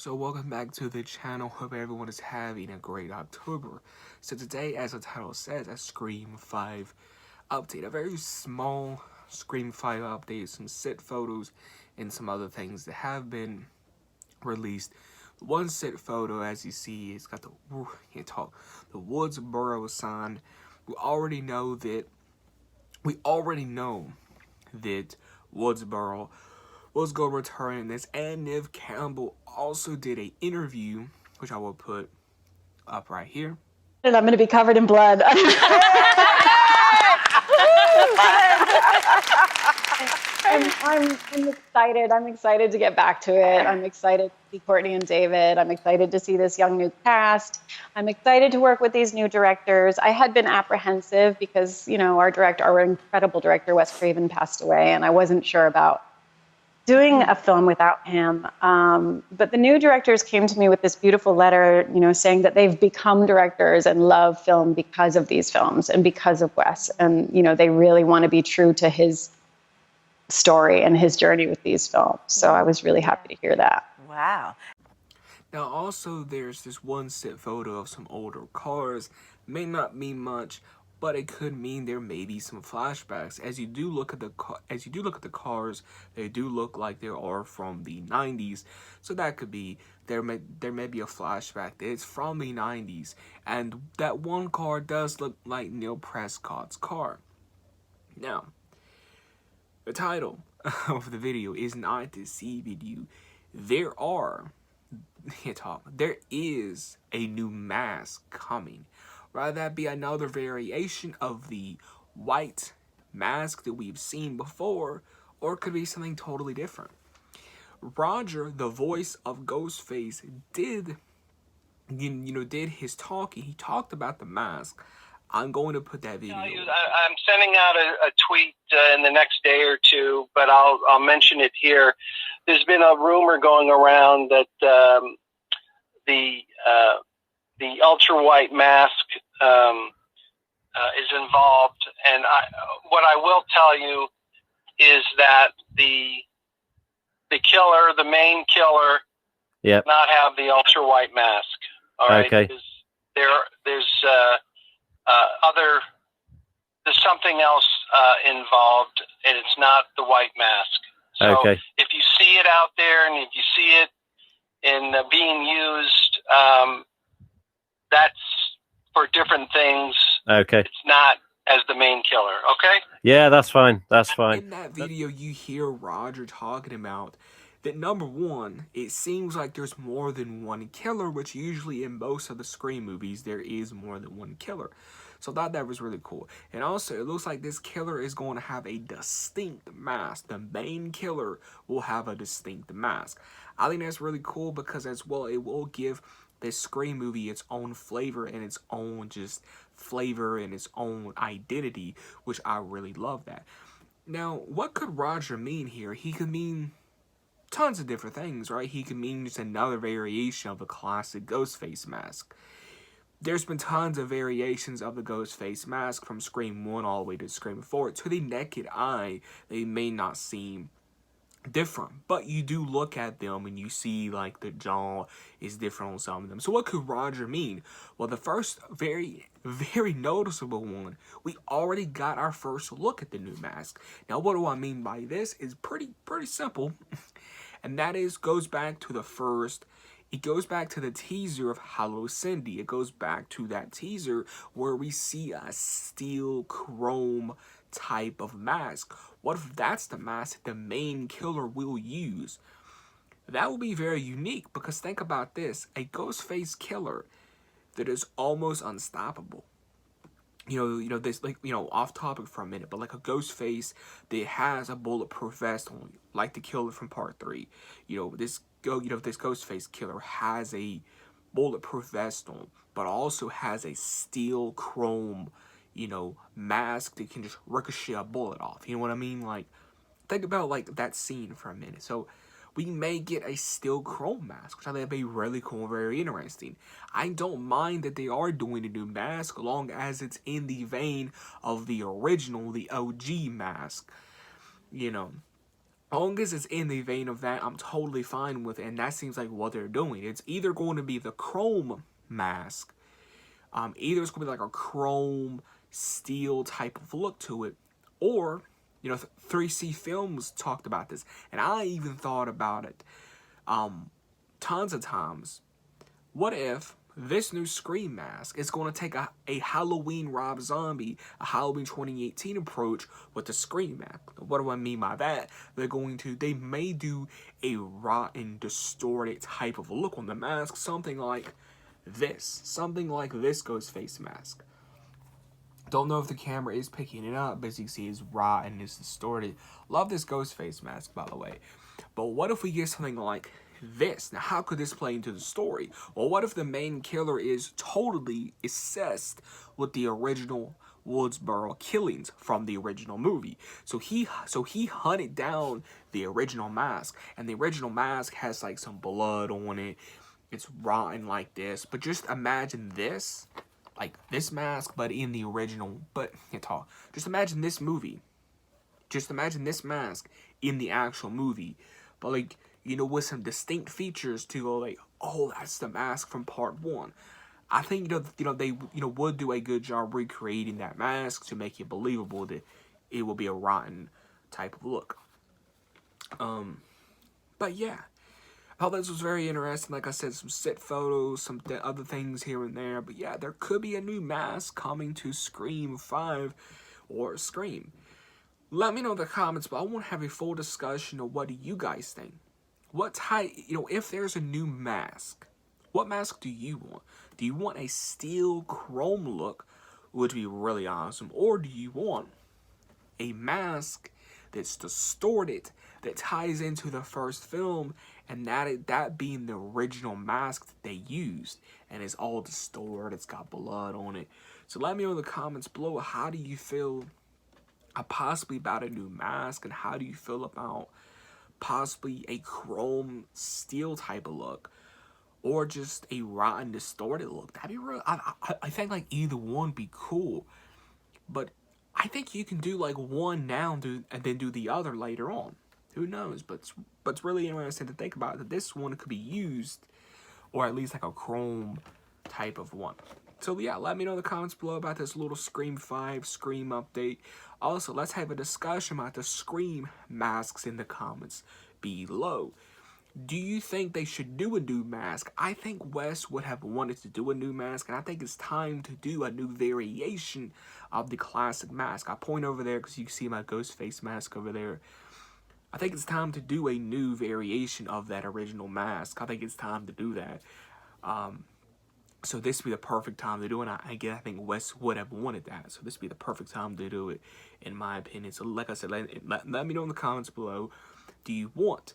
So welcome back to the channel. Hope everyone is having a great October. So today, as the title says, a Scream 5 update. A very small Scream 5 update, some set photos, and some other things that have been released. One set photo, as you see, it's got the Woodsboro sign. We already know that Woodsboro was going to return in this, and Neve Campbell also did an interview, which I will put up right here. And I'm going to be covered in blood. I'm excited. I'm excited to get back to it. I'm excited to see Courtney and David. I'm excited to see this young new cast. I'm excited to work with these new directors. I had been apprehensive because, you know, our incredible director, Wes Craven, passed away, and I wasn't sure about doing a film without him. But the new directors came to me with this beautiful letter, you know, saying that they've become directors and love film because of these films and because of Wes. And, you know, they really want to be true to his story and his journey with these films. So I was really happy to hear that. Wow. Now also there's this one set photo of some older cars. May not mean much, but it could mean there may be some flashbacks. As you do look at the cars, they do look like they are from the 90s. So that could be there may be a flashback that it's from the 90s, and that one car does look like Neil Prescott's car. Now, the title of the video is not to deceive you. There is a new mask coming. Rather that be another variation of the white mask that we've seen before, or it could be something totally different. Roger, the voice of Ghostface, did his talking. He talked about the mask. I'm going to put that video. I'm sending out a tweet in the next day or two, but I'll mention it here. There's been a rumor going around that the ultra white mask is involved, and what I will tell you is that the killer, the main killer, does not have the ultra white mask. All right. Okay. There's something else involved, and it's not the white mask. So okay. If you see it out there, and if you see it in being used, that's for different things. Okay. It's not as the main killer. Okay. Yeah, that's fine. That's fine. In that video, you hear Roger talking about that, number one, it seems like there's more than one killer, which usually in most of the Scream movies, there is more than one killer. So I thought that was really cool. And also, it looks like this killer is going to have a distinct mask. The main killer will have a distinct mask. I think that's really cool because, as well, it will give this Scream movie its own flavor and its own flavor and its own identity, which I really love that. Now, what could Roger mean here? He could mean tons of different things, right? He could mean just another variation of the classic Ghostface mask. There's been tons of variations of the Ghostface mask from Scream 1 all the way to Scream 4. To the naked eye, they may not seem different, but you do look at them and you see like the jaw is different on some of them. So what could Roger mean? Well, the first very noticeable one, we already got our first look at the new mask. Now, what do I mean by this is pretty simple, and that is goes back to the teaser of Hello Cindy. It goes back to that teaser where we see a steel chrome type of mask. What if that's the mask the main killer will use? That will be very unique, because think about this, a Ghostface killer that is almost unstoppable. Off topic for a minute, but like a Ghostface that has a bulletproof vest on, like the killer from Part 3. This Ghostface killer has a bulletproof vest on, but also has a steel chrome, mask that can just ricochet a bullet off. You know what I mean? Like, think about like that scene for a minute. So we may get a steel chrome mask, which I think would be really cool and very interesting. I don't mind that they are doing a new mask, long as it's in the vein of the original, the OG mask. long as it's in the vein of that, I'm totally fine with it, and that seems like what they're doing. It's either going to be the chrome mask, either it's going to be like a chrome steel type of look to it, or, you know, 3C Films talked about this, and I even thought about it tons of times. What if this new Scream mask is going to take a Halloween Rob Zombie, a Halloween 2018 approach with the Scream mask? What do I mean by that? They may do a rotten, distorted type of look on the mask, something like this Ghostface mask. Don't know if the camera is picking it up, but as you can see, it's rotten, it's distorted. Love this Ghostface mask, by the way. But what if we get something like this? Now, how could this play into the story? Well, what if the main killer is totally obsessed with the original Woodsboro killings from the original movie? So he hunted down the original mask, and the original mask has like some blood on it. It's rotten like this. But just imagine this, like this mask, but in the original. But just imagine this movie. Just imagine this mask in the actual movie, but like, you know, with some distinct features to go like, oh, that's the mask from part 1. I think they would do a good job recreating that mask to make it believable that it will be a rotten type of look. But yeah, I thought this was very interesting. Like I said, some set photos, some other things here and there. But yeah, there could be a new mask coming to Scream 5 or Scream. Let me know in the comments, but I want to have a full discussion of what do you guys think. What type, if there's a new mask, what mask do you want? Do you want a steel chrome look, which would be really awesome? Or do you want a mask that's distorted, that ties into the first film, and that being the original mask that they used, and it's all distorted, it's got blood on it? So let me know in the comments below, how do you feel possibly about a new mask, and how do you feel about possibly a chrome steel type of look, or just a rotten distorted look? That'd be real. I think like either one be cool, but I think you can do like one now and then do the other later on. Who knows? But it's really interesting to think about that this one could be used, or at least like a chrome type of one. So yeah, let me know in the comments below about this little Scream 5 Scream update. Also, let's have a discussion about the Scream masks in the comments below. Do you think they should do a new mask? I think Wes would have wanted to do a new mask, and I think it's time to do a new variation of the classic mask. I point over there because you can see my Ghostface mask over there. I think it's time to do a new variation of that original mask. I think it's time to do that. So this would be the perfect time to do it. I think Wes would have wanted that. So this would be the perfect time to do it, in my opinion. So like I said, let me know in the comments below. Do you want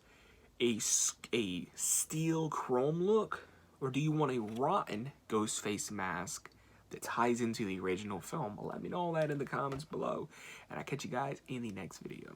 a steel chrome look, or do you want a rotten Ghostface mask that ties into the original film? Let me know all that in the comments below, and I'll catch you guys in the next video.